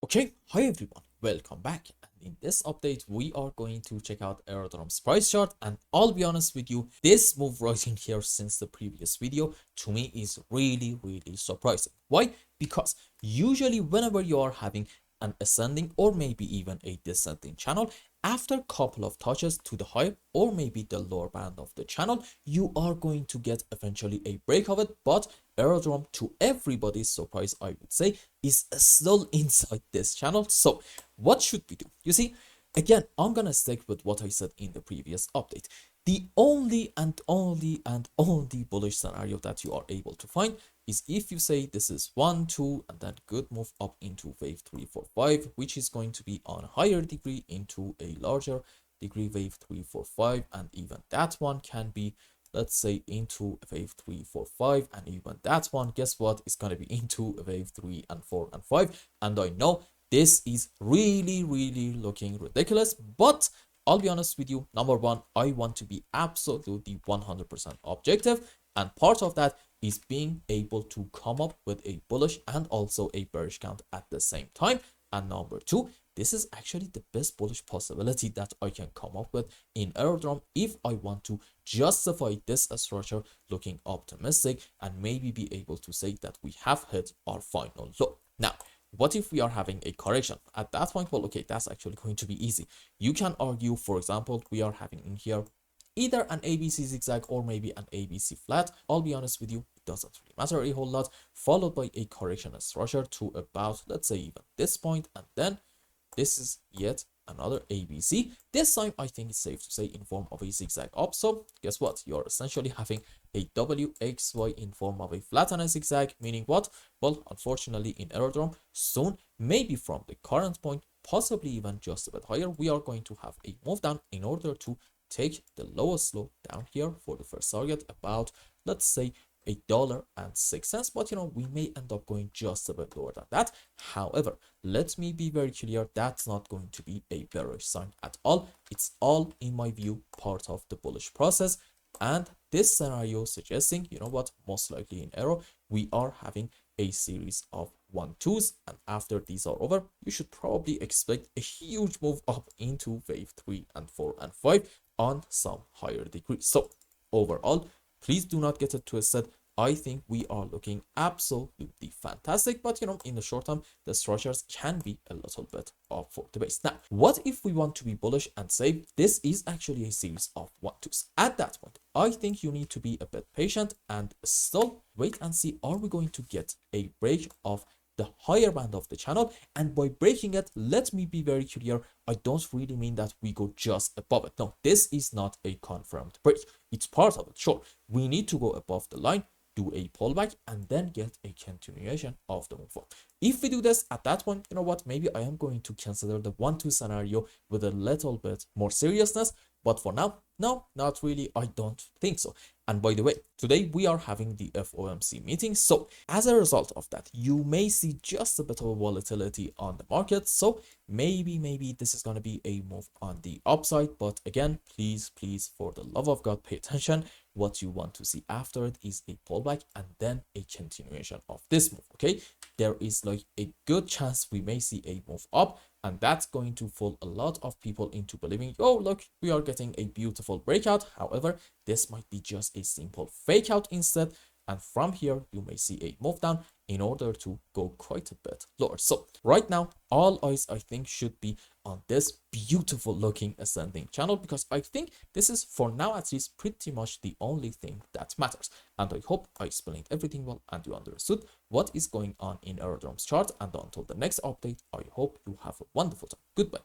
Okay, hi everyone, welcome back. And in this update, we are going to check out AERODROME's price chart. And I'll be honest with you, this move right in here since the previous video to me is really surprising. Why? Because usually whenever you are having an ascending or maybe even a descending channel, after a couple of touches to the higher or maybe the lower band of the channel, you are going to get eventually a break of it. But AERODROME, to everybody's surprise, I would say, is still inside this channel. So what should we do? You see, again, I'm gonna stick with what I said in the previous update. The only bullish scenario that you are able to find is if you say this is 1, 2, and then good move up into wave 3, 4, 5, which is going to be on a higher degree into a larger degree, wave 3, 4, 5, and even that one can be, let's say, into wave 3, 4, 5, and even that one, guess what, is going to be into wave 3 and 4 and 5. And I know this is really looking ridiculous, but I'll be honest with you. Number one, I want to be absolutely 100% objective, and part of that is being able to come up with a bullish and also a bearish count at the same time. And number two, this is actually the best bullish possibility that I can come up with in AERODROME if I want to justify this structure looking optimistic and maybe be able to say that we have hit our final low. Now, what if we are having a correction? At that point, well, okay, that's actually going to be easy. You can argue, for example, we are having in here either an ABC zigzag or maybe an ABC flat. I'll be honest with you, it doesn't really matter a whole lot, followed by a correction structure to about, let's say, even this point, and then this is yet another ABC. This time, I think it's safe to say in form of a zigzag up. So guess what? You're essentially having a WXY in form of a flattened zigzag, meaning what? Well, unfortunately, in AERODROME, soon, maybe from the current point, possibly even just a bit higher, we are going to have a move down in order to take the lowest low down here for the first target, about, let's say, $1.06, but we may end up going just a bit lower than that. However, let me be very clear, that's not going to be a bearish sign at all. It's all, in my view, part of the bullish process, and this scenario suggesting, what, most likely in AERO we are having a series of 1-2s, and after these are over, you should probably expect a huge move up into wave 3 and 4 and 5 on some higher degree. So overall, please do not get it twisted. I think we are looking absolutely fantastic, but in the short term, the structures can be a little bit off for the base. Now, what if we want to be bullish and say this is actually a series of 1-2s? At that point, I think you need to be a bit patient and still wait and see, are we going to get a break of the higher band of the channel? And by breaking it, let me be very clear, I don't really mean that we go just above it. No, this is not a confirmed break. It's part of it. Sure, we need to go above the line, do a pullback, and then get a continuation of the move up. If we do this, at that point, what, maybe I am going to consider the 1-2 scenario with a little bit more seriousness, but for now, no, not really. I don't think so. And by the way, today we are having the FOMC meeting, so as a result of that, you may see just a bit of volatility on the market. So maybe this is going to be a move on the upside, but again, please, for the love of God, pay attention. What you want to see after it is a pullback and then a continuation of this move. Okay, there is like a good chance we may see a move up, and that's going to fool a lot of people into believing, oh look, we are getting a beautiful breakout. However, this might be just a simple fake out instead, and from here you may see a move down in order to go quite a bit lower. So right now, all eyes, I think, should be on this beautiful looking ascending channel, because I think this is, for now at least, pretty much the only thing that matters. And I hope I explained everything well and you understood what is going on in AERODROME's chart. And until the next update, I hope you have a wonderful time. Goodbye.